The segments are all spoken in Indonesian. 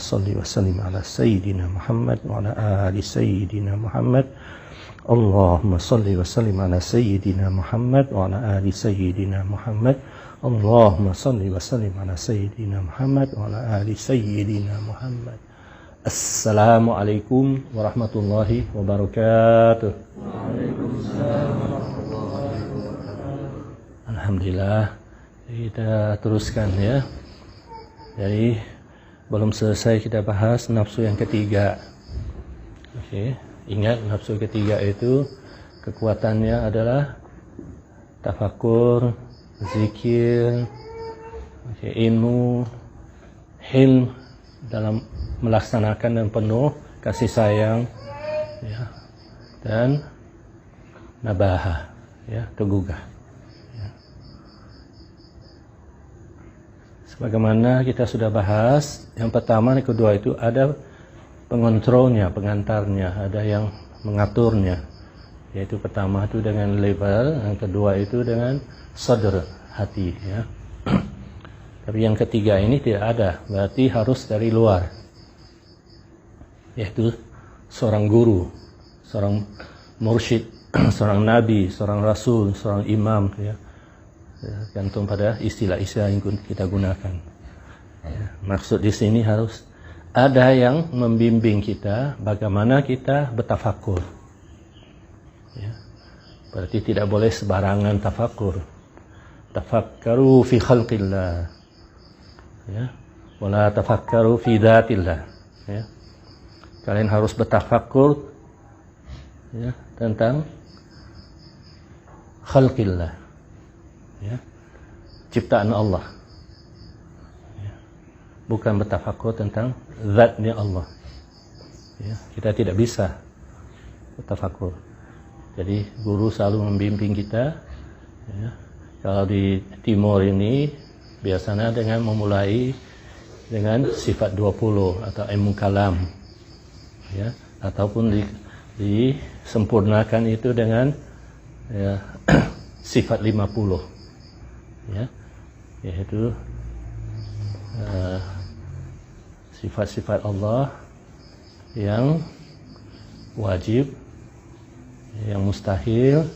salli wa sallim ala Sayyidina Muhammad wa ala ali Sayyidina Muhammad. Allahumma salli wa sallim ala Sayyidina Muhammad wa ala ali Sayyidina Muhammad. Allahumma salli wa sallim ala Sayyidina Muhammad wa ala ali Sayyidina Muhammad. Assalamualaikum warahmatullahi wabarakatuh. Waalaikumsalam warahmatullahi wabarakatuh. Alhamdulillah, kita teruskan ya. Jadi belum selesai kita bahas nafsu yang ketiga. Oke, ingat nafsu ketiga itu kekuatannya adalah tafakur, zikir, ilmu, hilm dalam melaksanakan dan penuh kasih sayang, ya, dan nabaha, ya, tegugah. Sebagaimana kita sudah bahas, yang pertama dan kedua itu ada pengontrolnya, pengantarnya, ada yang mengaturnya. Yaitu pertama itu dengan level, yang kedua itu dengan sadr, hati. Ya. Tapi yang ketiga ini tidak ada, berarti harus dari luar. Yaitu seorang guru, seorang mursyid, seorang nabi, seorang rasul, seorang imam. Ya. Gantung pada istilah-istilah yang kita gunakan. Ya, maksud di sini harus ada yang membimbing kita bagaimana kita bertafakur. Ya, berarti tidak boleh sembarangan tafakur. Tafakkaru fi khalqillah. Ya, wala tafakkaru fi dzatillah. Ya. Kalian harus bertafakur, ya, tentang khalqillah. Ya, ciptaan Allah, ya, bukan bertafakur tentang zatnya Allah. Ya, kita tidak bisa bertafakur. Jadi guru selalu membimbing kita. Ya, kalau di Timur ini biasanya dengan memulai dengan sifat 20 atau ilmu kalam, ya, ataupun disempurnakan itu dengan, ya, sifat 50. Ya, yaitu sifat-sifat Allah yang wajib, yang mustahil,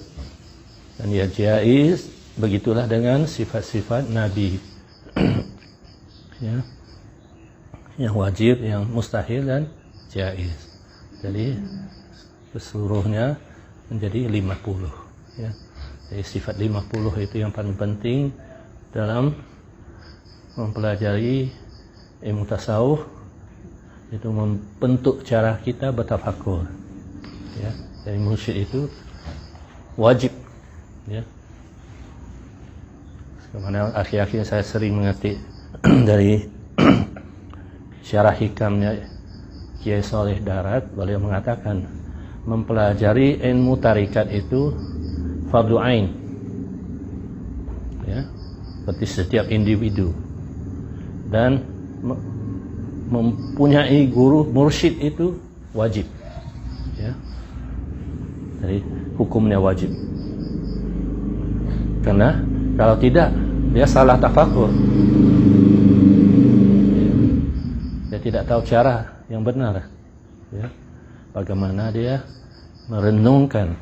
dan yang jaiz. Begitulah dengan sifat-sifat Nabi. Ya, yang wajib, yang mustahil, dan jaiz. Jadi keseluruhnya menjadi 50. Ya. Jadi sifat 50 itu yang paling penting dalam mempelajari ilmu tasawuf, itu membentuk cara kita bertafakur. Ya, jadi mursyid itu wajib. Ya. Karena akhir-akhir saya sering mengetik dari syarah hikamnya Kiai Saleh Darat, beliau mengatakan mempelajari ilmu tarikat itu fardu ain, ya, berarti setiap individu, dan mempunyai guru mursyid itu wajib, ya, jadi hukumnya wajib. Karena kalau tidak dia salah tafakur, dia tidak tahu cara yang benar, ya, bagaimana dia merenungkan,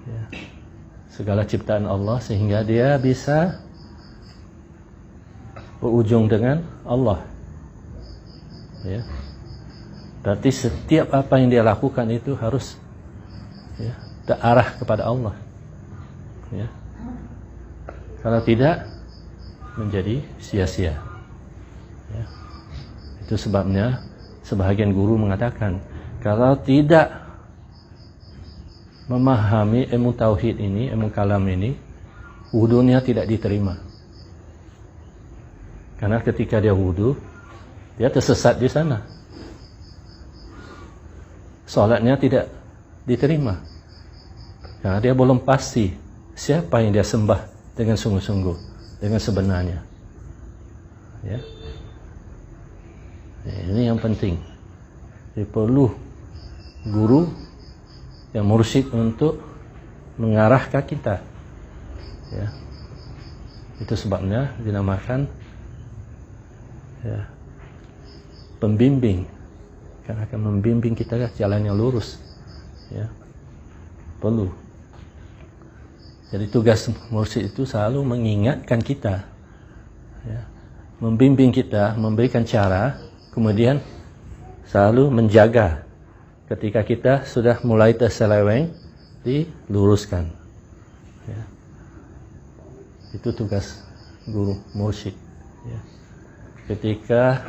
ya, segala ciptaan Allah sehingga dia bisa berujung dengan Allah. Ya. Berarti setiap apa yang dia lakukan itu harus, ya, terarah kepada Allah. Ya. Kalau tidak menjadi sia-sia. Ya. Itu sebabnya sebahagian guru mengatakan kalau tidak memahami ilmu tauhid ini, ilmu kalam ini, wudunya tidak diterima. Karena ketika dia wudu, dia tersesat di sana. Salatnya tidak diterima. Karena dia belum pasti siapa yang dia sembah dengan sungguh-sungguh, dengan sebenarnya. Ya. Ini yang penting. Jadi perlu guru yang mursyid untuk mengarahkan kita. Ya. Itu sebabnya dinamakan, ya, pembimbing, akan membimbing kita ke jalan yang lurus. Ya, perlu. Jadi tugas mursyid itu selalu mengingatkan kita, ya, membimbing kita, memberikan cara, kemudian selalu menjaga ketika kita sudah mulai terseleweng, diluruskan. Ya. Itu tugas guru mursyid. Ya. Ketika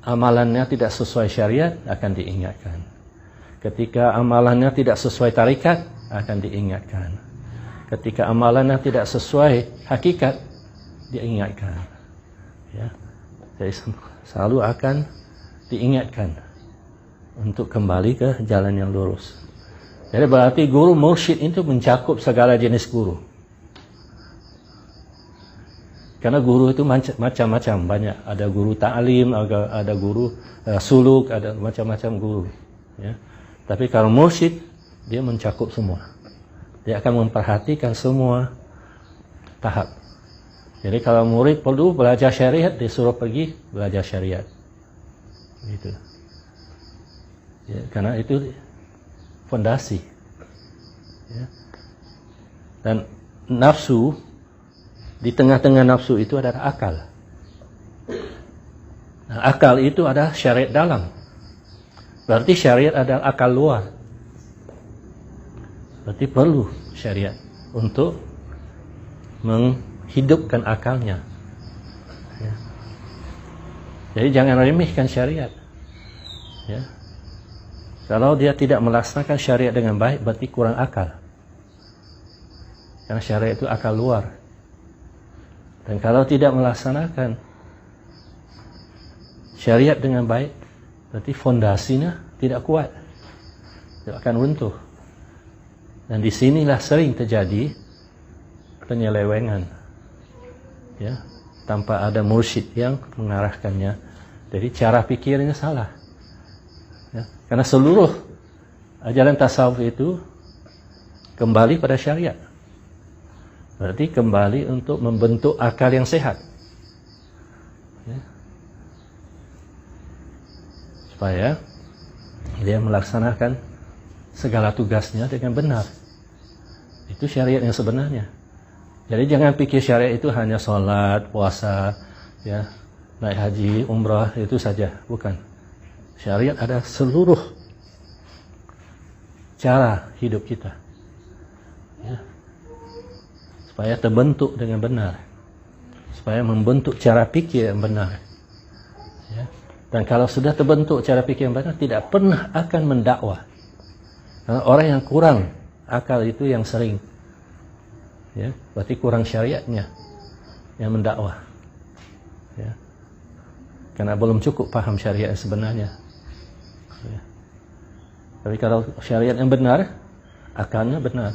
amalannya tidak sesuai syariat, akan diingatkan. Ketika amalannya tidak sesuai tarikat, akan diingatkan. Ketika amalannya tidak sesuai hakikat, diingatkan. Ya. Jadi selalu akan diingatkan untuk kembali ke jalan yang lurus. Jadi berarti guru mursyid itu mencakup segala jenis guru. Karena guru itu macam-macam, banyak. Ada guru ta'lim, ada guru suluk, ada macam-macam guru. Ya. Tapi kalau mursyid, dia mencakup semua. Dia akan memperhatikan semua tahap. Jadi kalau murid perlu belajar syariat, disuruh pergi belajar syariat. Gitu. Ya, karena itu fondasi. Ya. Dan nafsu, di tengah-tengah nafsu itu adalah akal. Nah, akal itu adalah syariat dalam. Berarti syariat adalah akal luar. Berarti perlu syariat untuk menghidupkan akalnya. Ya. Jadi jangan remehkan syariat. Ya. Kalau dia tidak melaksanakan syariat dengan baik, berarti kurang akal. Karena syariat itu akal luar. Dan kalau tidak melaksanakan syariat dengan baik, berarti fondasinya tidak kuat. Tidak akan runtuh. Dan disinilah sering terjadi penyelewengan. Ya, tanpa ada mursyid yang mengarahkannya. Jadi cara pikirnya salah. Ya, karena seluruh ajaran tasawuf itu kembali pada syariat. Berarti kembali untuk membentuk akal yang sehat. Ya. Supaya dia melaksanakan segala tugasnya dengan benar. Itu syariat yang sebenarnya. Jadi jangan pikir syariat itu hanya sholat, puasa, ya, naik haji, umrah, itu saja. Bukan. Syariat ada seluruh cara hidup kita. Ya. Supaya terbentuk dengan benar. Supaya membentuk cara pikir yang benar. Ya. Dan kalau sudah terbentuk cara pikir yang benar, tidak pernah akan mendakwah. Karena orang yang kurang akal itu yang sering. Ya, berarti kurang syariatnya yang mendakwah. Ya. Karena belum cukup paham syariat yang sebenarnya. Ya. Tapi kalau syariat yang benar, akalnya benar.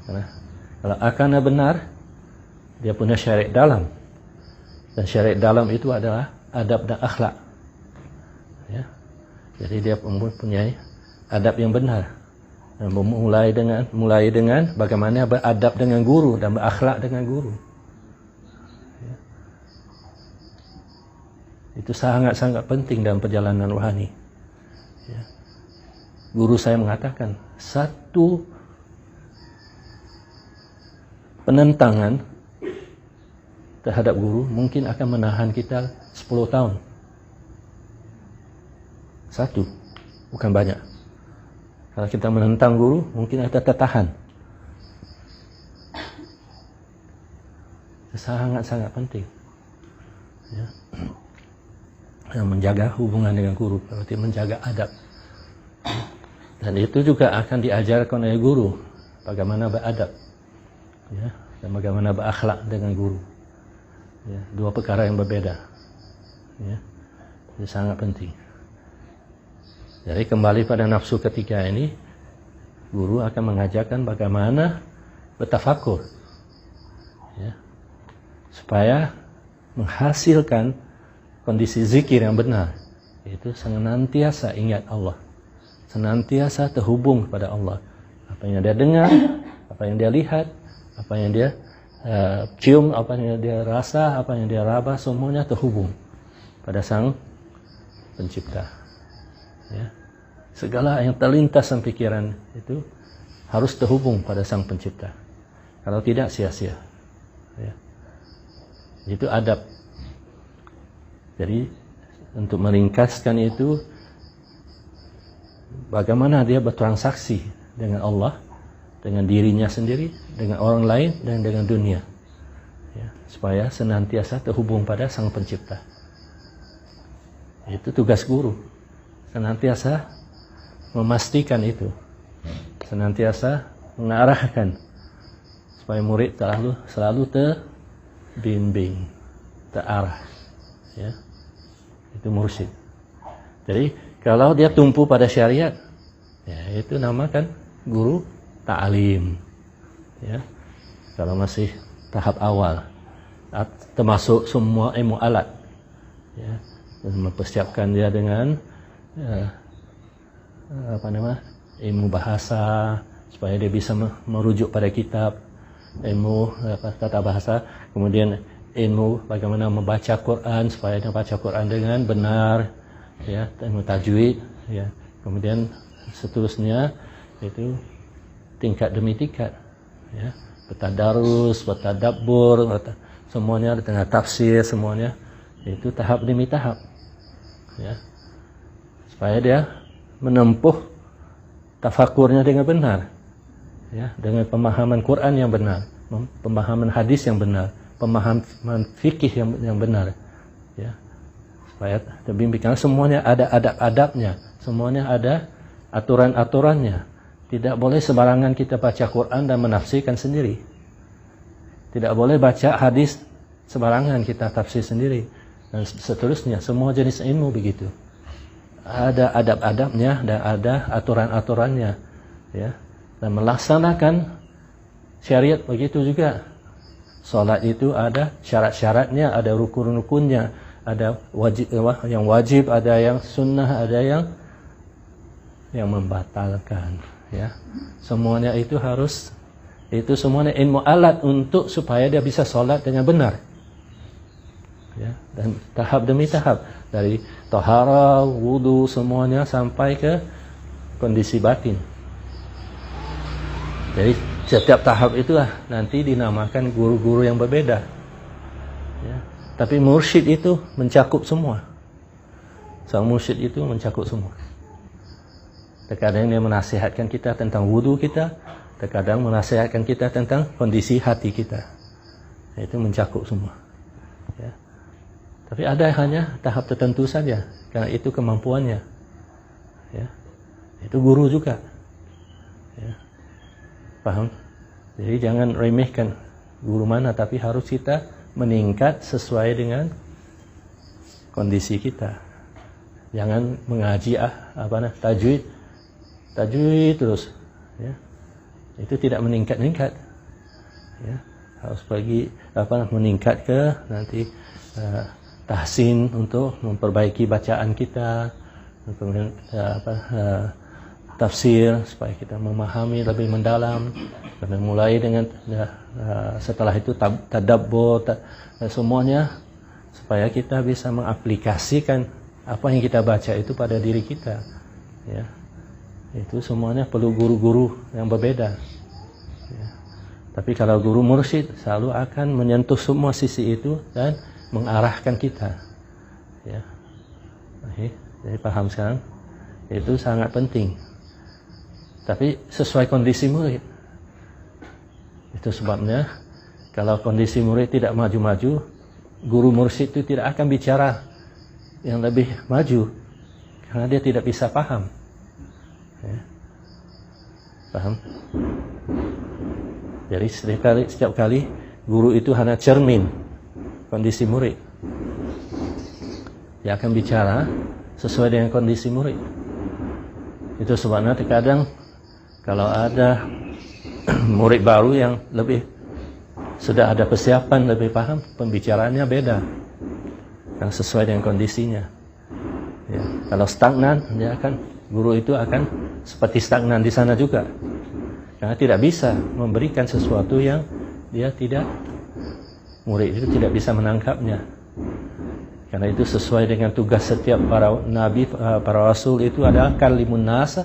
Karena kalau akalnya benar, dia punya syariat dalam. Dan syariat dalam itu adalah adab dan akhlak. Ya. Jadi dia mempunyai adab yang benar. Dan mulai dengan bagaimana beradab dengan guru dan berakhlak dengan guru. Ya. Itu sangat-sangat penting dalam perjalanan rohani. Ya. Guru saya mengatakan, satu penentangan terhadap guru mungkin akan menahan kita 10 tahun. Satu, bukan banyak. Kalau kita menentang guru, mungkin kita tertahan. Sangat-sangat penting. Ya. Yang menjaga hubungan dengan guru, berarti menjaga adab. Dan itu juga akan diajarkan oleh guru, bagaimana beradab. Ya, dan bagaimana berakhlak dengan guru. Ya, dua perkara yang berbeda. Ya, itu sangat penting. Jadi kembali pada nafsu ketiga ini, guru akan mengajarkan bagaimana bertafakur, ya, supaya menghasilkan kondisi zikir yang benar, yaitu senantiasa ingat Allah, senantiasa terhubung kepada Allah. Apa yang dia dengar, apa yang dia lihat, apa yang dia cium, apa yang dia rasa, apa yang dia raba, semuanya terhubung pada Sang Pencipta. Ya. Segala yang terlintas dalam pikiran itu harus terhubung pada Sang Pencipta. Kalau tidak, sia-sia. Ya. Itu adab. Jadi untuk meringkaskan itu, bagaimana dia bertransaksi dengan Allah, dengan dirinya sendiri, dengan orang lain, dan dengan dunia. Ya, supaya senantiasa terhubung pada Sang Pencipta. Itu tugas guru. Senantiasa memastikan itu. Senantiasa mengarahkan supaya murid selalu terbimbing, terarah. Ya. Itu mursyid. Jadi kalau dia tumpu pada syariat, ya itu namakan guru ta'lim. Ya. Kalau masih tahap awal, termasuk semua ilmu alat, ya, dan mempersiapkan dia dengan ilmu bahasa supaya dia bisa merujuk pada kitab, ilmu tata bahasa, kemudian ilmu bagaimana membaca Quran supaya dia baca Quran dengan benar, ya, ilmu tajwid, ya. Kemudian seterusnya itu tingkat demi tingkat, ya, bertadarus, bertadabbur, semuanya dengan tafsir, semuanya itu tahap demi tahap, ya, supaya dia menempuh tafakurnya dengan benar, ya, dengan pemahaman Quran yang benar, pemahaman hadis yang benar, pemahaman fikih yang benar, ya, supaya terbimbing. Karena semuanya ada adab-adabnya, semuanya ada aturan-aturannya. Tidak boleh sembarangan kita baca Quran dan menafsirkan sendiri. Tidak boleh baca hadis sembarangan kita tafsir sendiri, dan seterusnya. Semua jenis ilmu begitu. Ada adab-adabnya dan ada aturan-aturannya, ya. Dan melaksanakan syariat begitu juga. Salat itu ada syarat-syaratnya, ada rukun-rukunnya, ada yang wajib, ada yang sunnah, ada yang membatalkan, ya. Semuanya itu harus, itu semuanya ilmu alat untuk supaya dia bisa salat dengan benar, ya. Dan tahap demi tahap, dari taharah, wudu, semuanya sampai ke kondisi batin. Jadi setiap tahap itulah nanti dinamakan guru-guru yang berbeda, ya. Tapi mursyid itu mencakup semua. Sang mursyid itu mencakup semua. Terkadang dia menasihatkan kita tentang wudu kita, terkadang menasihatkan kita tentang kondisi hati kita. Itu mencakup semua, ya. Tapi ada hanya tahap tertentu saja, karena itu kemampuannya, ya. Itu guru juga, ya. Paham? Jadi jangan remehkan guru mana, tapi harus kita meningkat sesuai dengan kondisi kita. Jangan mengaji tajwid terus, ya. Itu tidak meningkat, ya. Harus meningkat ke nanti tahsin untuk memperbaiki bacaan kita, kemudian tafsir supaya kita memahami lebih mendalam, dan mulai dengan setelah itu tadabbur, semuanya supaya kita bisa mengaplikasikan apa yang kita baca itu pada diri kita, ya. Itu semuanya perlu guru-guru yang berbeda, ya. Tapi kalau guru mursyid selalu akan menyentuh semua sisi itu dan mengarahkan kita, ya. Jadi paham sekarang? Itu sangat penting. Tapi sesuai kondisi murid. Itu sebabnya kalau kondisi murid tidak maju-maju, guru mursyid itu tidak akan bicara yang lebih maju, karena dia tidak bisa paham, ya. Paham? Jadi setiap kali guru itu hanya cermin kondisi murid. Dia akan bicara sesuai dengan kondisi murid. Itu sebabnya terkadang kalau ada murid baru yang sudah ada persiapan, lebih paham, pembicaraannya beda, karena sesuai dengan kondisinya, ya. Kalau stagnan, guru itu akan seperti stagnan di sana juga, karena tidak bisa memberikan sesuatu yang dia tidak, murid itu tidak bisa menangkapnya. Karena itu sesuai dengan tugas setiap para nabi, para rasul itu adalah kalimun nas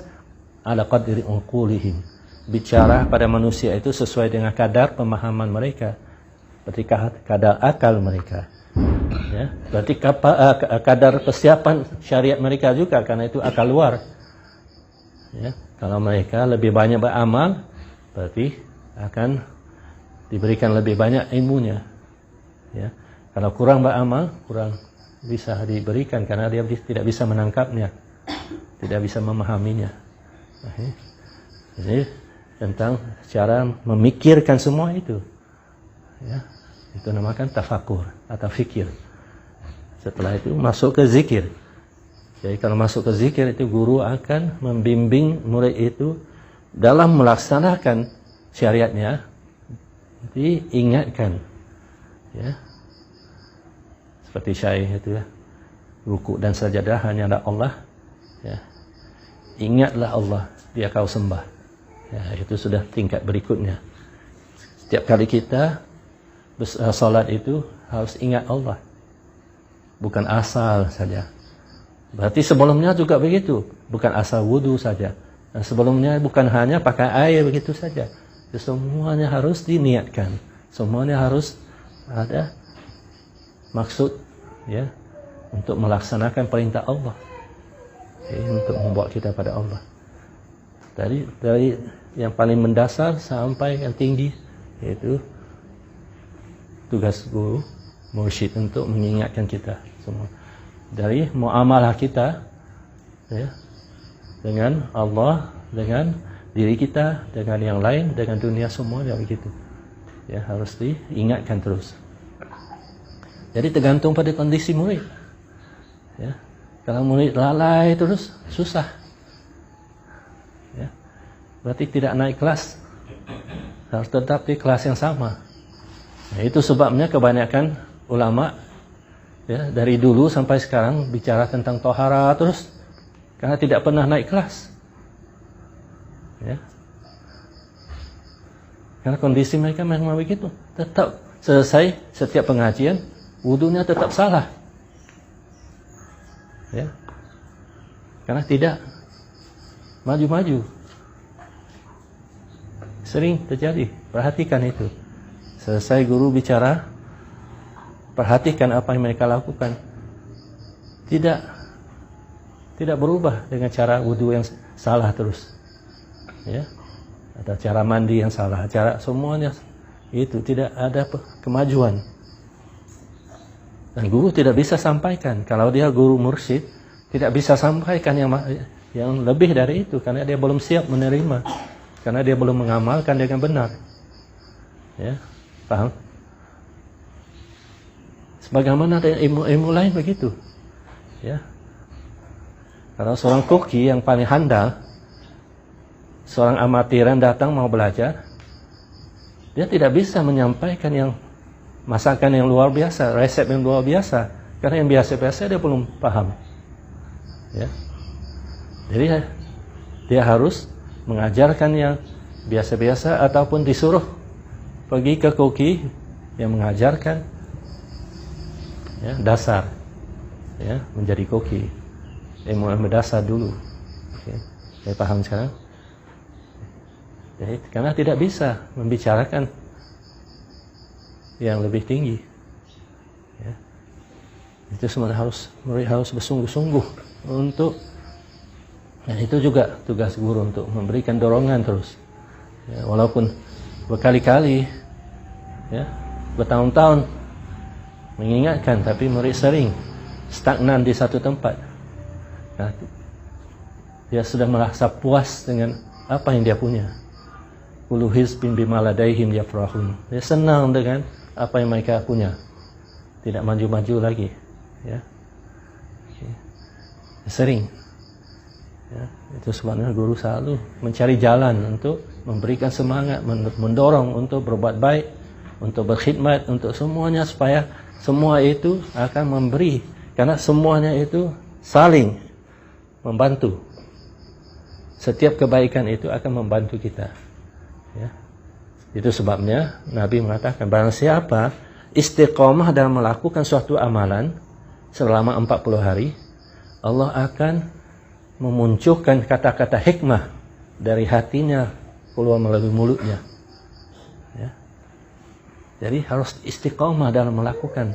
ala qadri uqulihim. Bicara pada manusia itu sesuai dengan kadar pemahaman mereka, berarti kadar akal mereka. Ya, berarti kadar persiapan syariat mereka juga, karena itu akal luar. Ya, kalau mereka lebih banyak beramal, berarti akan diberikan lebih banyak ilmunya. Ya, kalau kurang beramal, kurang bisa diberikan karena dia tidak bisa menangkapnya, tidak bisa memahaminya. Jadi tentang cara memikirkan semua itu, ya, itu namakan tafakur atau fikir. Setelah itu masuk ke zikir. Jadi kalau masuk ke zikir itu guru akan membimbing murid itu dalam melaksanakan syariatnya, diingatkan, ya. Seperti syair itu ya, ruku dan sajadah hanya ada Allah, ya. Ingatlah Allah, dia kau sembah. Ya, itu sudah tingkat berikutnya. Setiap kali kita salat itu harus ingat Allah, bukan asal saja. Berarti sebelumnya juga begitu, bukan asal wudu saja. Dan sebelumnya bukan hanya pakai air begitu saja. Semuanya harus diniatkan, semuanya harus ada maksud, ya, untuk melaksanakan perintah Allah, ya, untuk membawa kita pada Allah. Dari yang paling mendasar sampai yang tinggi, yaitu tugas guru mursyid untuk mengingatkan kita semua. Dari muamalah kita, ya, dengan Allah, dengan diri kita, dengan yang lain, dengan dunia, semua ya begitu. Ya, harus diingatkan terus. Jadi tergantung pada kondisi murid. Ya. Kalau murid lalai terus, susah. Ya. Berarti tidak naik kelas. Harus tetap di kelas yang sama. Nah, itu sebabnya kebanyakan ulama, ya, dari dulu sampai sekarang bicara tentang tohara terus, karena tidak pernah naik kelas. Ya. Karena kondisi mereka memang begitu. Tetap selesai setiap pengajian, wudunya tetap salah. Ya. Karena tidak maju-maju. Sering terjadi. Perhatikan itu. Selesai guru bicara, perhatikan apa yang mereka lakukan. Tidak berubah dengan cara wudu yang salah terus. Ya. Atau cara mandi yang salah, cara semuanya itu tidak ada kemajuan. Dan guru tidak bisa sampaikan, kalau dia guru mursyid tidak bisa sampaikan yang lebih dari itu, karena dia belum siap menerima, karena dia belum mengamalkan dengan benar. Ya, paham? Sebagaimana ada ilmu lain begitu. Ya. Kalau seorang koki yang paling handal, seorang amatiran datang mau belajar, dia tidak bisa menyampaikan yang masakan yang luar biasa, resep yang luar biasa, karena yang biasa-biasa dia belum paham. Ya. Jadi dia harus mengajarkan yang biasa-biasa ataupun disuruh pergi ke koki yang mengajarkan, ya, dasar, ya, menjadi koki, ilmu dasar dulu. Oke. Saya paham sekarang. Jadi, karena tidak bisa membicarakan yang lebih tinggi, ya. Itu semua murid harus bersungguh-sungguh untuk, dan itu juga tugas guru untuk memberikan dorongan terus, ya, walaupun berkali-kali, ya, bertahun-tahun mengingatkan, tapi murid sering stagnan di satu tempat. Nah, dia sudah merasa puas dengan apa yang dia punya. Kullu hizbin bima ladaihim yafrahun. Dia senang dengan apa yang mereka punya, tidak maju-maju lagi, ya. Sering, ya. Itu sebabnya guru selalu mencari jalan untuk memberikan semangat, mendorong untuk berbuat baik, untuk berkhidmat, untuk semuanya, supaya semua itu akan memberi, karena semuanya itu saling membantu. Setiap kebaikan itu akan membantu kita. Ya. Itu sebabnya Nabi mengatakan, barang siapa istiqomah dalam melakukan suatu amalan, selama 40 hari, Allah akan memunculkan kata-kata hikmah dari hatinya keluar melalui mulutnya. Ya. Jadi harus istiqomah dalam melakukan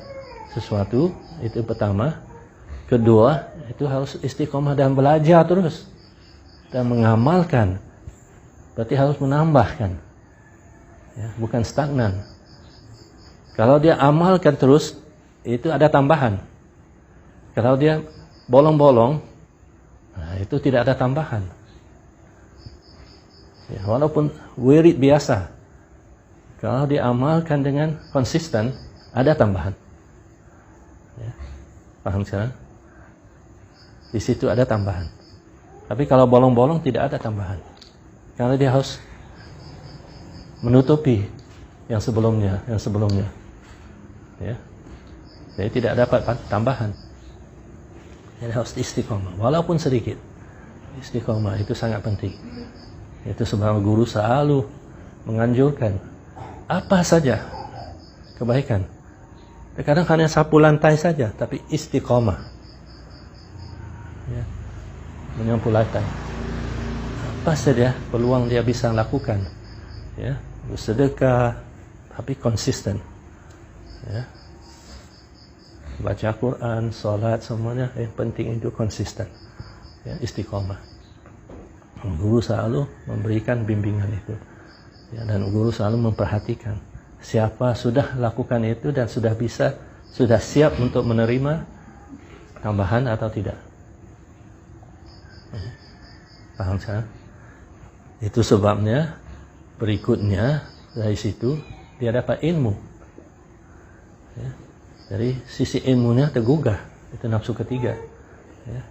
sesuatu, itu pertama. Kedua, itu harus istiqomah dalam belajar terus dan mengamalkan. Berarti harus menambahkan, ya, bukan stagnan. Kalau dia amalkan terus, itu ada tambahan. Kalau dia bolong-bolong, nah, itu tidak ada tambahan. Ya, walaupun wirid biasa, kalau diamalkan dengan konsisten, ada tambahan. Ya, paham sekarang? Di situ ada tambahan. Tapi kalau bolong-bolong tidak ada tambahan. Karena dia harus menutupi yang sebelumnya. Ya. Jadi tidak dapat tambahan. Jadi harus istiqomah, walaupun sedikit. Istiqomah itu sangat penting. Itu sebab guru selalu menganjurkan apa saja kebaikan. Terkadang hanya sapu lantai saja, tapi istiqomah. Ya, menyapu lantai. Apa saja peluang dia bisa lakukan, ya, bersedekah, tapi konsisten, ya, baca Quran, sholat, semuanya yang penting itu konsisten, ya, istiqomah. Guru selalu memberikan bimbingan itu, ya, dan guru selalu memperhatikan siapa sudah lakukan itu dan sudah siap untuk menerima tambahan atau tidak. Paham saya? Itu sebabnya berikutnya dari situ dia dapat ilmu. Ya. Jadi sisi ilmunya tergugah, itu nafsu ketiga. Ya.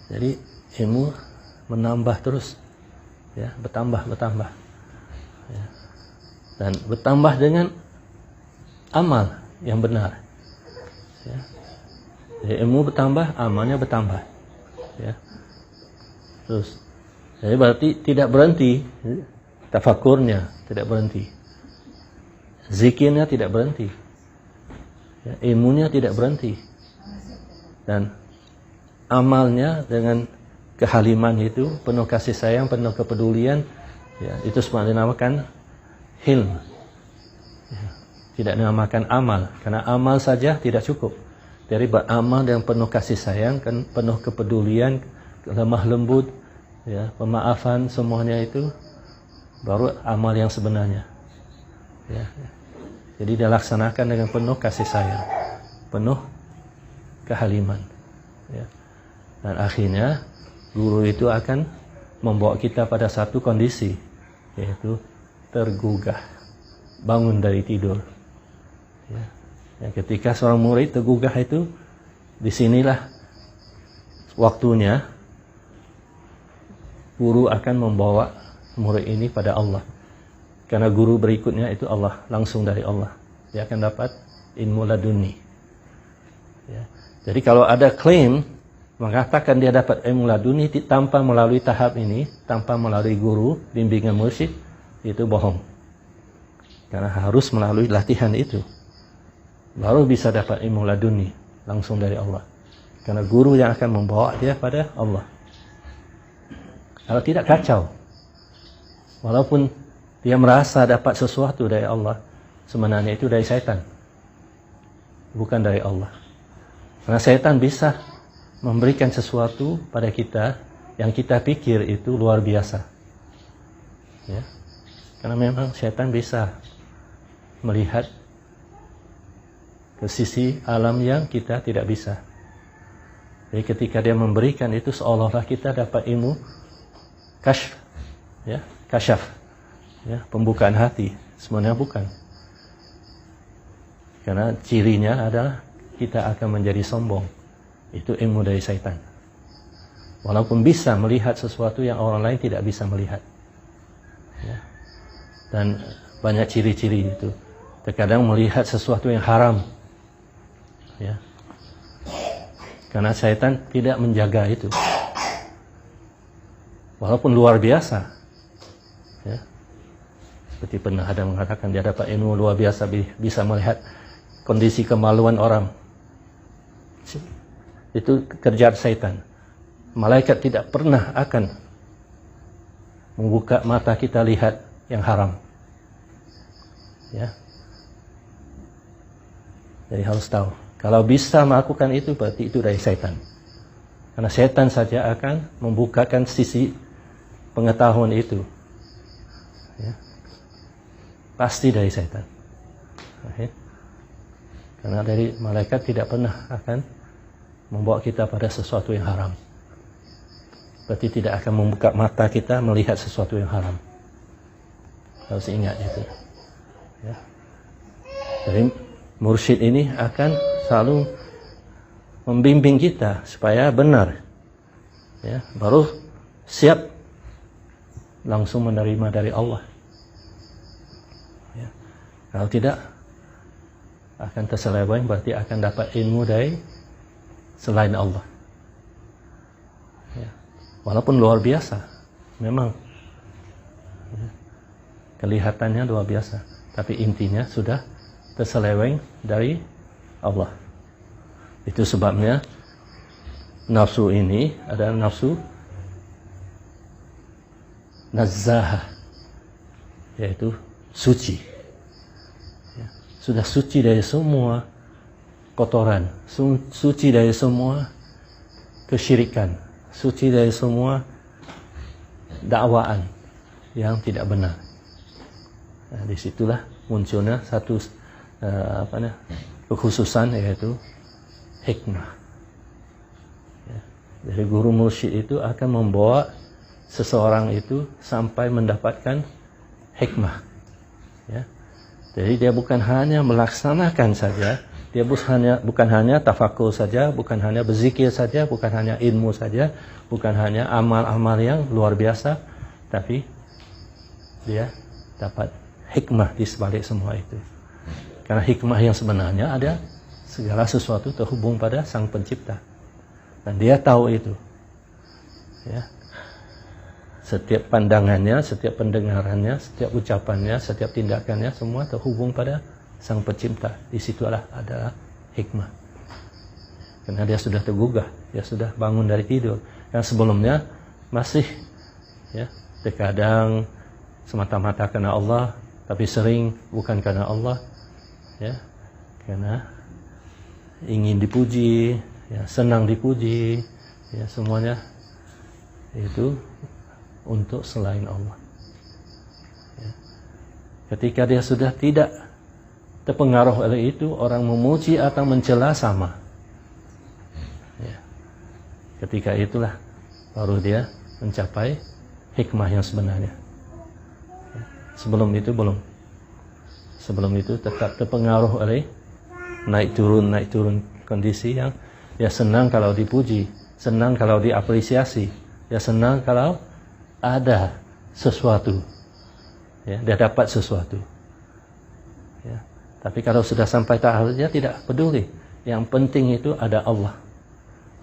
Jadi ilmu menambah terus, ya, bertambah. Ya. Dan bertambah dengan amal yang benar. Ya. Jadi ilmu bertambah, amalnya bertambah. Ya. Terus, jadi berarti tidak berhenti, tafakurnya tidak berhenti, zikirnya tidak berhenti, ya, ilmunya tidak berhenti, dan amalnya dengan kehaliman itu penuh kasih sayang, penuh kepedulian, ya, itu semua dinamakan hilm. Ya, tidak dinamakan amal, karena amal saja tidak cukup. Dari beramal dengan penuh kasih sayang, kan, penuh kepedulian, lemah lembut, ya, pemaafan, semuanya itu baru amal yang sebenarnya. Ya. Jadi dia laksanakan dengan penuh kasih sayang, penuh kehaliman. Ya. Dan akhirnya guru itu akan membawa kita pada satu kondisi, yaitu tergugah, bangun dari tidur. Ya. Ya, ketika seorang murid tergugah itu, disinilah waktunya guru akan membawa murid ini pada Allah. Karena guru berikutnya itu Allah, langsung dari Allah. Dia akan dapat ilmu laduni. Ya. Jadi kalau ada klaim mengatakan dia dapat ilmu laduni tanpa melalui tahap ini, tanpa melalui guru, bimbingan mursyid, itu bohong. Karena harus melalui latihan itu, baru bisa dapat ilmu laduni langsung dari Allah. Karena guru yang akan membawa dia pada Allah. Kalau tidak, kacau. Walaupun dia merasa dapat sesuatu dari Allah, sebenarnya itu dari syaitan, bukan dari Allah. Karena syaitan bisa memberikan sesuatu pada kita yang kita pikir itu luar biasa. Ya. Karena memang syaitan bisa melihat ke sisi alam yang kita tidak bisa. Jadi ketika dia memberikan itu, seolah-olah kita dapat ilmu kasyaf, ya, kasyaf, ya, pembukaan hati. Sebenarnya bukan. Karena cirinya adalah kita akan menjadi sombong. Itu ilmu dari syaitan. Walaupun bisa melihat sesuatu yang orang lain tidak bisa melihat. Ya. Dan banyak ciri-ciri itu. Terkadang melihat sesuatu yang haram. Ya. Karena syaitan tidak menjaga itu. Walaupun luar biasa, ya. Seperti pernah ada mengatakan dia dapat ilmu luar biasa, bisa melihat kondisi kemaluan orang. Itu kerja syaitan. Malaikat tidak pernah akan membuka mata kita lihat yang haram. Ya. Jadi harus tahu. Kalau bisa melakukan itu, berarti itu dari syaitan. Karena syaitan saja akan membukakan sisi pengetahuan itu. Ya. Pasti dari syaitan. Okay. Karena dari malaikat tidak pernah akan membawa kita pada sesuatu yang haram. Berarti tidak akan membuka mata kita melihat sesuatu yang haram. Harus ingat itu. Ya. Jadi mursyid ini akan selalu membimbing kita supaya benar. Ya, baru siap langsung menerima dari Allah. Ya. Kalau tidak akan terseleweng, berarti akan dapat ilmu dari selain Allah. Ya. Walaupun luar biasa, memang ya, kelihatannya luar biasa, tapi intinya sudah terseleweng dari Allah. Itu sebabnya nafsu ini adalah nafsu nazzahah, yaitu suci. Ya. Sudah suci dari semua kotoran, suci dari semua kesyirikan, suci dari semua dakwaan yang tidak benar. Nah, disitulah munculnya satu kekhususan, yaitu hikmah. Ya. Jadi guru mursyid itu akan membawa seseorang itu sampai mendapatkan hikmah. Ya. Jadi dia bukan hanya melaksanakan saja, dia bukan hanya tafakur saja, bukan hanya berzikir saja, bukan hanya ilmu saja, bukan hanya amal-amal yang luar biasa, tapi dia dapat hikmah di sebalik semua itu. Karena hikmah yang sebenarnya ada segala sesuatu terhubung pada Sang Pencipta. Dan dia tahu itu. Ya. Setiap pandangannya, setiap pendengarannya, setiap ucapannya, setiap tindakannya, semua terhubung pada Sang Pencipta. Di situlah adalah hikmah. Karena dia sudah tergugah, dia sudah bangun dari tidur. Yang sebelumnya masih ya, terkadang semata-mata karena Allah, tapi sering bukan karena Allah. Ya, karena ingin dipuji, ya, senang dipuji, ya, semuanya itu untuk selain Allah. Ya. Ketika dia sudah tidak terpengaruh oleh itu, orang memuji atau mencela sama. Ya. Ketika itulah baru dia mencapai hikmah yang sebenarnya. Ya. Sebelum itu belum. Sebelum itu tetap terpengaruh oleh naik turun kondisi yang dia senang kalau dipuji, senang kalau diapresiasi, dia senang kalau ada sesuatu, ya, dia dapat sesuatu. Ya. Tapi kalau sudah sampai tahap dia tidak peduli. Yang penting itu ada Allah.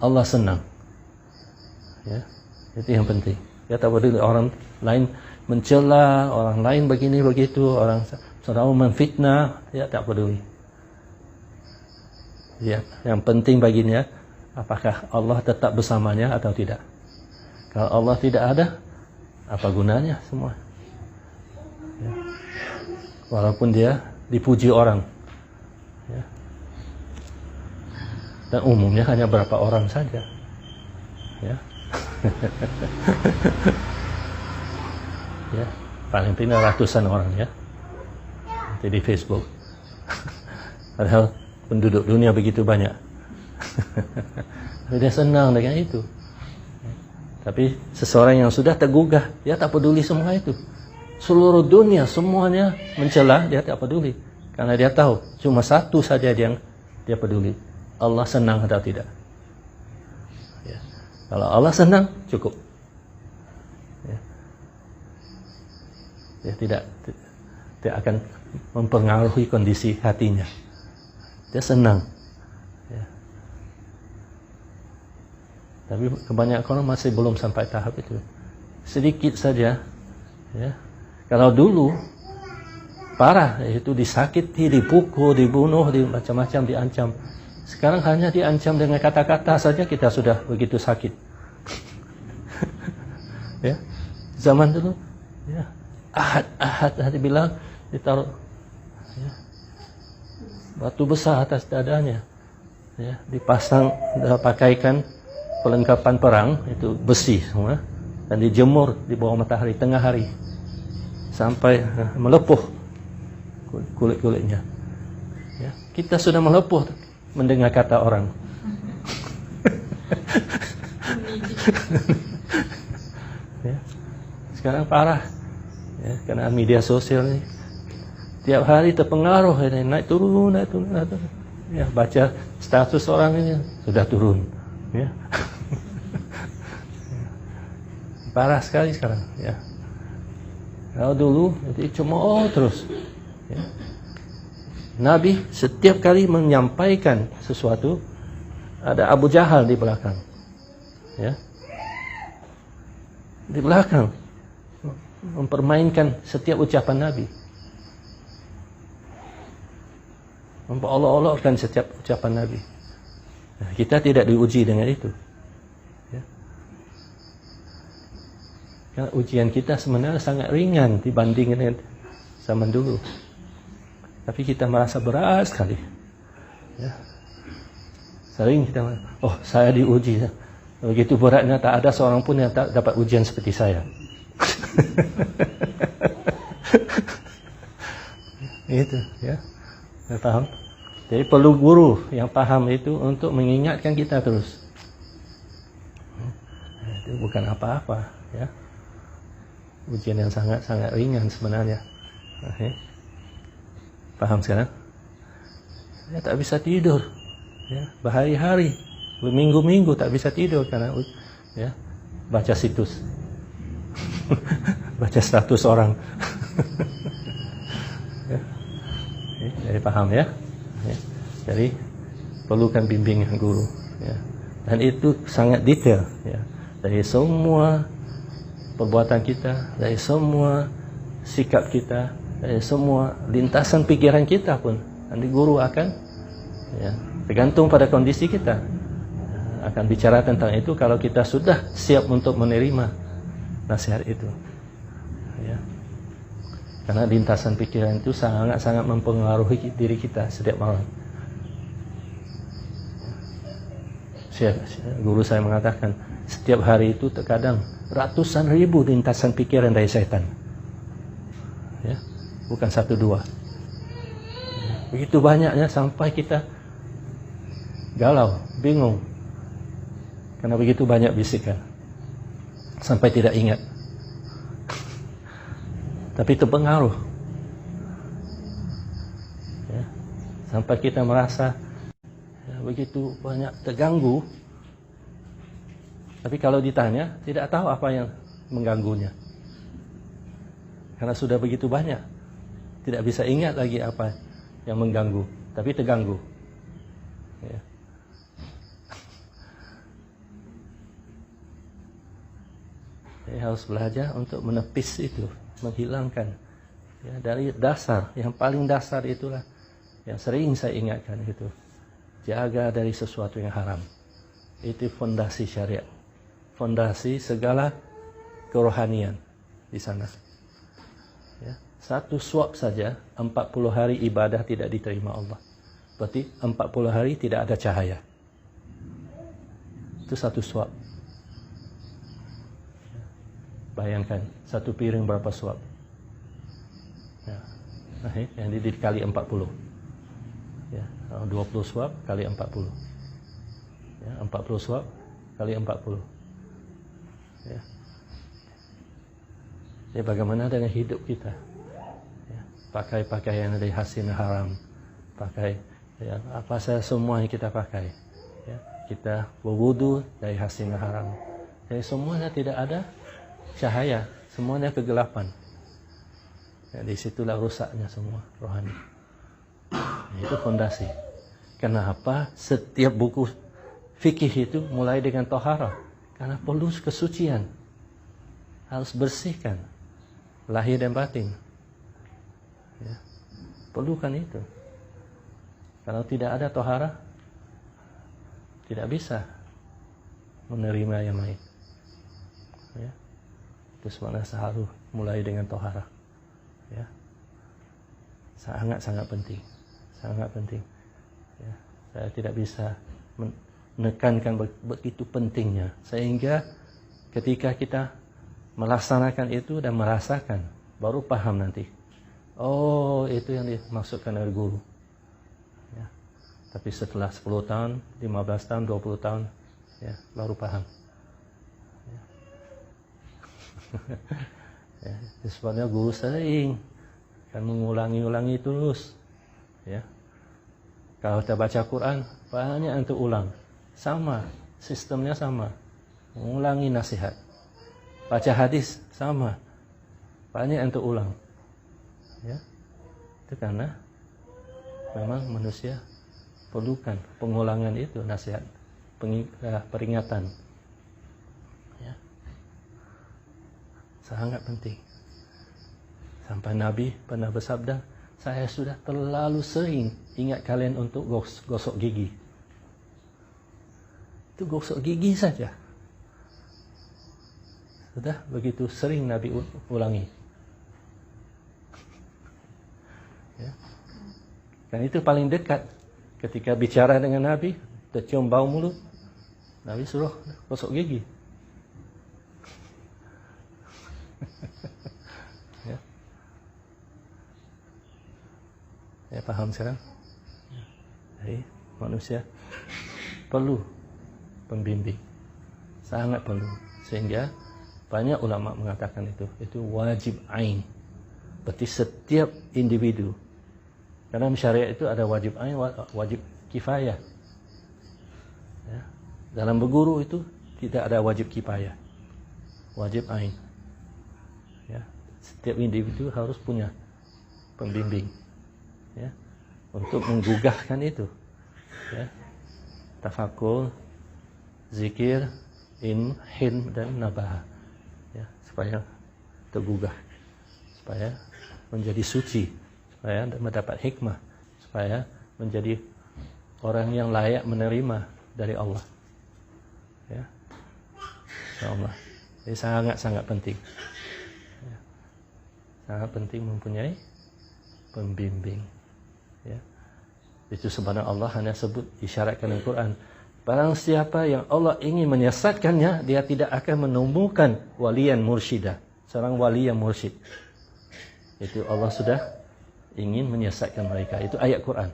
Allah senang. Ya. Itu yang penting. Dia tak peduli orang lain mencela, orang lain begini begitu, orang selalu menfitnah, dia tak peduli. Ya, yang penting baginya apakah Allah tetap bersamanya atau tidak. Kalau Allah tidak ada, apa gunanya semua? Ya. Walaupun dia dipuji orang, ya. Dan umumnya hanya berapa orang saja, ya. Ya, paling tidak ratusan orang, ya. Di Facebook. Padahal penduduk dunia begitu banyak. Tapi dia senang dengan itu. Tapi seseorang yang sudah tergugah, dia tak peduli semua itu. Seluruh dunia semuanya mencela, dia tak peduli. Karena dia tahu cuma satu saja yang dia peduli. Allah senang atau tidak. Ya. Kalau Allah senang, cukup. Ya. Dia tidak akan mempengaruhi kondisi hatinya. Dia senang. Ya. Tapi kebanyakan orang masih belum sampai tahap itu. Sedikit saja. Ya. Kalau dulu parah, yaitu disakiti, dipukul, dibunuh, macam-macam diancam. Sekarang hanya diancam dengan kata-kata saja kita sudah begitu sakit. Ya, zaman dulu, ya, ahad bilang ditaruh, ya, batu besar atas dadanya, ya, dipasang, pakaikan perlengkapan perang itu besi semua, dan dijemur di bawah matahari tengah hari sampai melepuh kulit-kulitnya. Ya, kita sudah melepuh mendengar kata orang. Ya, sekarang parah, ya, karena media sosial ini tiap hari terpengaruh, ya, naik turun. Ya, baca status orang ini sudah turun, ya. Parah sekali sekarang, ya. Kalau dulu itu cuma terus, ya. Nabi setiap kali menyampaikan sesuatu ada Abu Jahal di belakang, ya, di belakang mempermainkan setiap ucapan Nabi, memperolok-olokkan setiap ucapan Nabi. Nah, kita tidak diuji dengan itu, ya. Karena ujian kita sebenarnya sangat ringan dibanding dengan zaman dulu, tapi kita merasa berat sekali, ya. Sering kita, oh saya diuji, begitu beratnya tak ada seorang pun yang tak dapat ujian seperti saya. Itu, ya, paham? Jadi perlu guru yang paham itu untuk mengingatkan kita terus. Itu bukan apa-apa, ya. Ujian yang sangat-sangat ringan sebenarnya. Paham sekarang? Ya, tak bisa tidur, ya, berhari-hari, berminggu-minggu tak bisa tidur karena, ya, baca situs, baca status orang. Ya. Jadi paham, ya? Ya. Jadi perlukan bimbingan guru, ya. Dan itu sangat detail, ya, dari semua perbuatan kita, dari semua sikap kita, dari semua lintasan pikiran kita pun nanti guru akan, ya, tergantung pada kondisi kita, akan bicara tentang itu kalau kita sudah siap untuk menerima nasihat itu, ya. Karena lintasan pikiran itu sangat-sangat mempengaruhi diri kita setiap malam. Guru saya mengatakan setiap hari itu terkadang ratusan ribu lintasan pikiran dari setan, ya, bukan 1-2. Begitu banyaknya sampai kita galau, bingung, karena begitu banyak bisikan sampai tidak ingat. Tapi terpengaruh, ya, sampai kita merasa, ya, begitu banyak terganggu. Tapi kalau ditanya tidak tahu apa yang mengganggunya, karena sudah begitu banyak, tidak bisa ingat lagi apa yang mengganggu, tapi terganggu, ya. Jadi harus belajar untuk menepis itu, menghilangkan, ya, dari dasar, yang paling dasar itulah yang sering saya ingatkan itu, jaga dari sesuatu yang haram. Itu fondasi syariat, fondasi segala kerohanian di sana. Ya, satu suap saja 40 hari ibadah tidak diterima Allah. Berarti 40 hari tidak ada cahaya. Itu satu suap. Bayangkan satu piring berapa suap? Ya, nah, yang dikali 40. Ya, 20 suap kali 40. Ya, 40 suap kali 40. Ya. Jadi bagaimana dengan hidup kita? Ya, pakai pakaian dari hasil haram, pakai, ya, apa saja semua yang kita pakai. Ya, kita berwudu dari hasil haram. Jadi semuanya tidak ada cahaya, semuanya kegelapan. Ya, di situlah rusaknya semua rohani. Nah, itu fondasi. Kenapa setiap buku fikih itu mulai dengan toharah? Karena perlu kesucian, harus bersihkan lahir dan batin. Ya, perlukan itu. Kalau tidak ada toharah, tidak bisa menerima yang lain. Ya. Itu sebabnya harus mulai dengan toharah. Ya. Sangat-sangat penting. Sangat penting. Ya. Saya tidak bisa menekankan begitu pentingnya. Sehingga ketika kita melaksanakan itu dan merasakan, baru paham nanti. Oh, itu yang dimaksudkan oleh guru. Ya. Tapi setelah 10 tahun, 15 tahun, 20 tahun, ya, baru paham. Ya. Ya, sebabnya guru sering kan mengulangi-ulangi terus. Ya. Kalau kita baca Quran, banyak untuk ulang. Sama, sistemnya sama. Mengulangi nasihat. Baca hadis, sama. Banyak untuk ulang. Ya. Itu karena memang manusia perlukan pengulangan itu, nasihat, peringatan. Ya. Sangat penting. Sampai Nabi pernah bersabda, saya sudah terlalu sering ingat kalian untuk gosok gigi. Itu gosok gigi saja. Sudah begitu sering Nabi ulangi. Ya. Dan itu paling dekat. Ketika bicara dengan Nabi, tercium bau mulut, Nabi suruh gosok gigi. Ya. Ya, paham sekarang? Jadi manusia perlu pembimbing, sangat perlu. Sehingga banyak ulama mengatakan itu wajib ain. Berarti setiap individu. Dalam syariat itu ada wajib ain, wajib kifayah. Ya. Dalam berguru itu tidak ada wajib kifayah, wajib ain. Ya. Setiap individu harus punya pembimbing, ya, untuk menggugahkan itu. Ya. Tafakur, zikir, hilm dan nabah. Ya, supaya tergugah, supaya menjadi suci, supaya mendapat hikmah, supaya menjadi orang yang layak menerima dari Allah. Ya, insyaallah. Jadi sangat penting. Ya. Sangat penting mempunyai pembimbing. Ya. Itu sebenarnya Allah hanya sebut, isyaratkan dalam Quran. Barang siapa yang Allah ingin menyesatkannya, dia tidak akan menemukan waliyan mursyidah, seorang wali yang mursyid. Itu Allah sudah ingin menyesatkan mereka. Itu ayat Quran.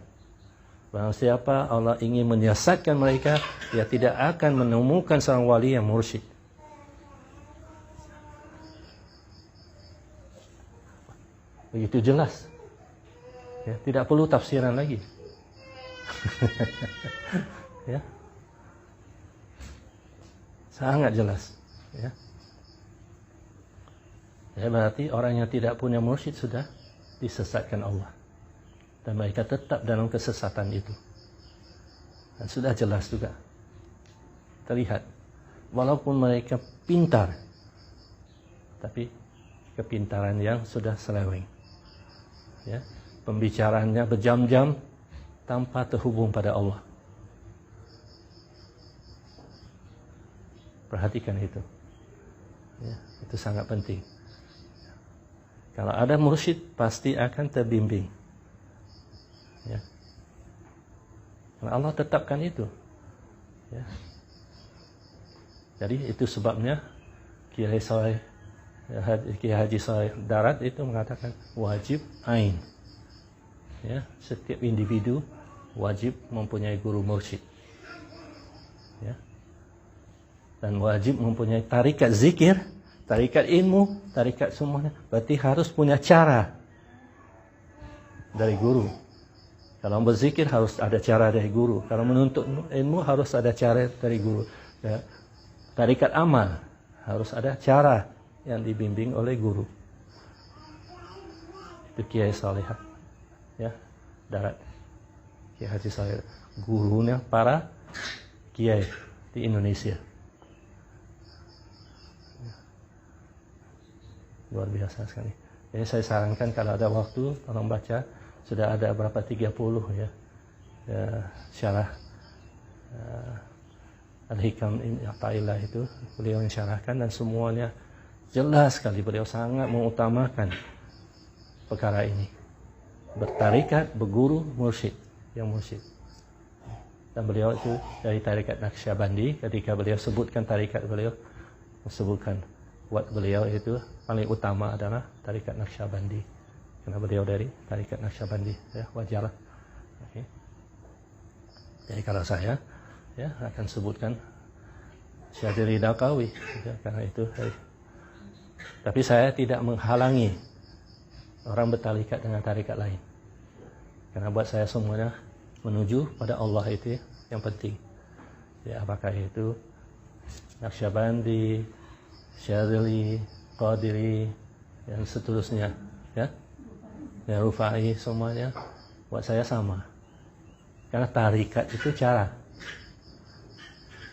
Barang siapa Allah ingin menyesatkan mereka, dia tidak akan menemukan seorang wali yang mursyid. Begitu jelas. Ya, tidak perlu tafsiran lagi. Ya. Sangat jelas. Ya. Ya, berarti orang yang tidak punya mursyid sudah disesatkan Allah. Dan mereka tetap dalam kesesatan itu. Dan sudah jelas juga. Terlihat. Walaupun mereka pintar. Tapi kepintaran yang sudah seleweng. Ya. Pembicaraannya berjam-jam tanpa terhubung pada Allah. Perhatikan itu. Ya, itu sangat penting. Kalau ada mursyid, pasti akan terbimbing. Ya. Karena Allah tetapkan itu. Ya. Jadi itu sebabnya Kiai Haji Saleh Darat itu mengatakan wajib ain. Ya, setiap individu wajib mempunyai guru mursyid. Ya. Dan wajib mempunyai tarikat zikir, tarikat ilmu, tarikat semuanya. Berarti harus punya cara dari guru. Kalau berzikir harus ada cara dari guru. Kalau menuntut ilmu harus ada cara dari guru. Ya. Tarikat amal harus ada cara yang dibimbing oleh guru. Itu Kiai Saleh, ya, Darat. Kiai Haji Saleh, gurunya para kiai di Indonesia. Luar biasa sekali. Jadi saya sarankan kalau ada waktu, tolong baca. Sudah ada berapa 30 ya, syarah Al-Hikam Ibn Athaillah itu beliau mensyarahkan, dan semuanya jelas sekali beliau sangat mengutamakan perkara ini. Bertarikat, berguru, mursyid, yang mursyid. Dan beliau itu dari tarikat Naqsyabandi. Ketika beliau sebutkan tarikat beliau, sebutkan buat beliau itu paling utama adalah tarikat Naqsyabandi, karena beliau dari tarikat Naqsyabandi, ya, wajarlah. Okay. Jadi kalau saya akan sebutkan Syadzili Daqawi, ya, karena itu. Tapi saya tidak menghalangi orang bertarikat dengan tarikat lain, karena buat saya semuanya menuju pada Allah itu yang penting. Ya, apakah itu Naqsyabandi, Syadzili, Qadiri, dan seterusnya, ya, Rufai, semuanya buat saya sama. Karena tarikat itu cara.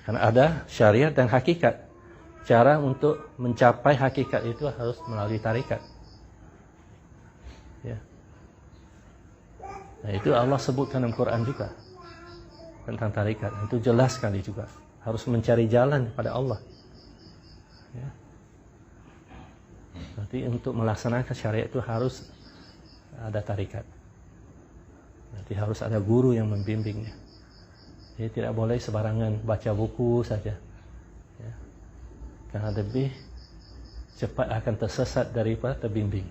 Karena ada syariat dan hakikat. Cara untuk mencapai hakikat itu harus melalui tarikat. Ya. Nah, itu Allah sebutkan dalam Quran juga tentang tarikat. Itu jelas sekali juga. Harus mencari jalan pada Allah. Ya. Berarti untuk melaksanakan syariat itu harus ada tarikat. Berarti harus ada guru yang membimbingnya. Jadi tidak boleh sembarangan baca buku saja, ya. Karena lebih cepat akan tersesat daripada terbimbing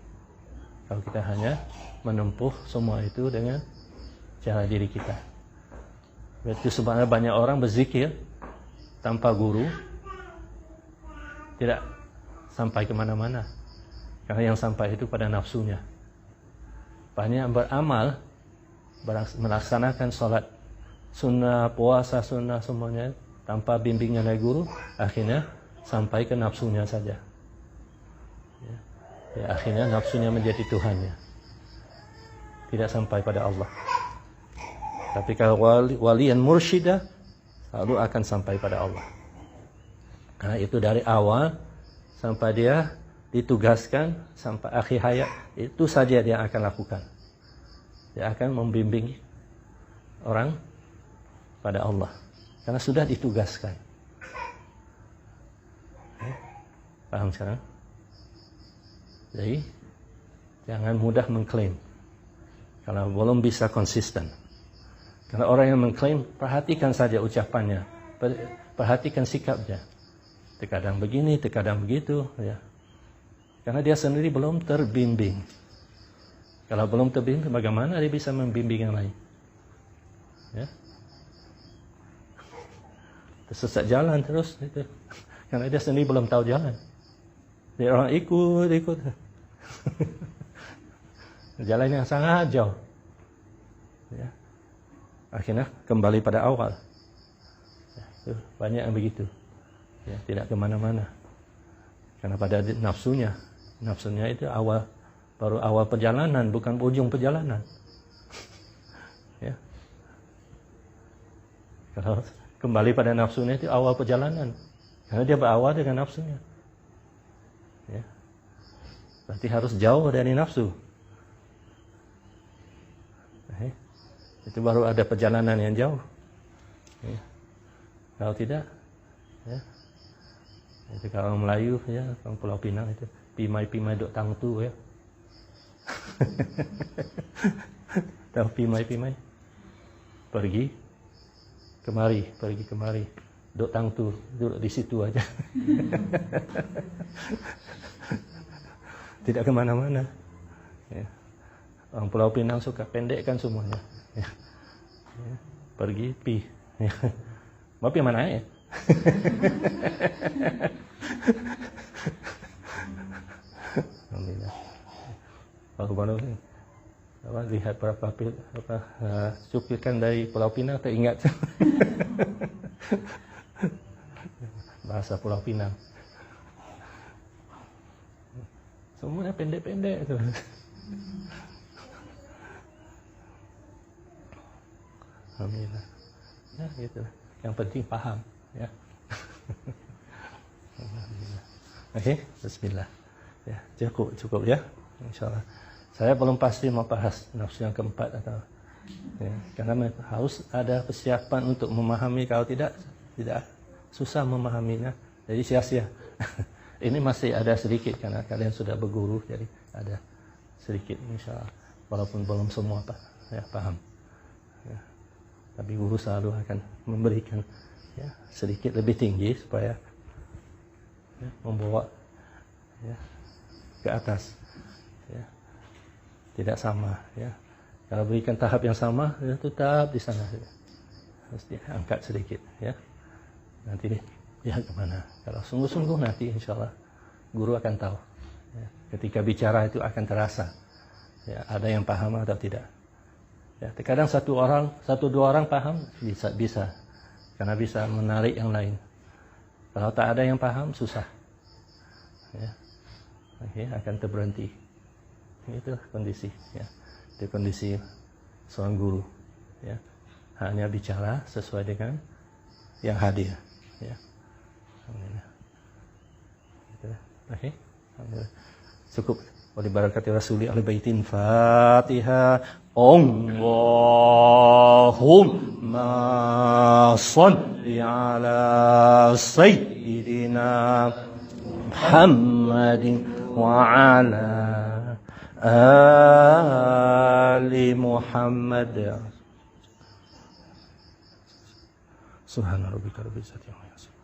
kalau kita hanya menempuh semua itu dengan cara diri kita. Itu sebabnya banyak orang berzikir tanpa guru tidak sampai kemana-mana, karena yang sampai itu pada nafsunya. Banyak yang beramal, melaksanakan sholat sunnah, puasa sunnah, semuanya tanpa bimbingan dari guru, akhirnya sampai ke nafsunya saja. Ya, akhirnya nafsunya menjadi Tuhannya, tidak sampai pada Allah. Tapi kalau wali yang mursyidah, selalu akan sampai pada Allah. Karena itu dari awal sampai dia ditugaskan sampai akhir hayat, itu saja dia akan lakukan. Dia akan membimbing orang pada Allah, karena sudah ditugaskan. Paham sekarang? Jadi jangan mudah mengklaim kalau belum bisa konsisten. Karena orang yang mengklaim, perhatikan saja ucapannya, perhatikan sikapnya. Terkadang begini, terkadang begitu, ya. Karena dia sendiri belum terbimbing. Kalau belum terbimbing, bagaimana dia bisa membimbing yang lain? Ya. Tersesat jalan terus itu. Karena dia sendiri belum tahu jalan. Dia orang ikut. Jalan yang sangat jauh. Ya. Akhirnya kembali pada awal. Ya, itu banyak yang begitu. Ya, tidak kemana-mana. Karena pada nafsunya itu baru awal perjalanan, bukan ujung perjalanan. Ya. Kalau kembali pada nafsunya itu awal perjalanan, karena dia berawal dengan nafsunya. Ya. Berarti harus jauh dari nafsu. Itu baru ada perjalanan yang jauh. Ya. Kalau tidak, ya. Itu kalau orang Melayu, ya, orang Pulau Pinang itu pimai-pimai duk tangtu, ya. Tahu pimai-pimai? Pergi kemari, duk tangtu, duduk di situ aja. Tidak kemana-mana. Ya. Orang Pulau Pinang suka pendekkan semuanya. Ya. Ya. Pergi, pi. Ya. Mau pi mana ya? Alhamdulillah. Baru-baru ini lihat berapa cuplikan dari Pulau Pinang, teringat bahasa Pulau Pinang. Semuanya pendek-pendek itu. Alhamdulillah. Ya, gitu. Yang penting paham, ya. Alhamdulillah. Oke, bismillah. Ya, cukup ya. Insyaallah. Saya belum pasti mau bahas nafsu yang keempat atau ya, karena harus ada persiapan untuk memahami, kalau tidak susah memahaminya, jadi sia-sia. Ini masih ada sedikit karena kalian sudah berguru, jadi ada sedikit insya Allah, walaupun belum semua ya, paham. Ya. Tapi guru selalu akan memberikan ya, sedikit lebih tinggi supaya ya, membawa ya, ke atas. Ya. Tidak sama. Ya. Kalau berikan tahap yang sama, ya, tetap di sana. Ya. Harus diangkat sedikit. Ya. Nanti lihat kemana. Kalau sungguh-sungguh nanti insya Allah guru akan tahu. Ya. Ketika bicara itu akan terasa. Ya, ada yang paham atau tidak. Ya, terkadang satu dua orang paham bisa, karena bisa menarik yang lain. Kalau tak ada yang paham susah. Ya. Oke, akan terberhenti. Itu kondisi. Ya. Itu kondisi seorang guru. Ya. Hanya bicara sesuai dengan yang hadir. Ya. Alhamdulillah. Gitu. Oke. Alhamdulillah. Cukup. Oleh barakati Rasuli ahli baitin Fatihah. Allahumma salli ala sayyidina Muhammadin wa ala ali Muhammad. Subhana rabbika rabbil izzati amma yasifun.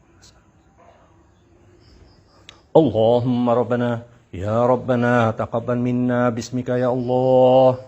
Allahumma rabbana ya Rabbana taqabbal minna bismika ya Allah.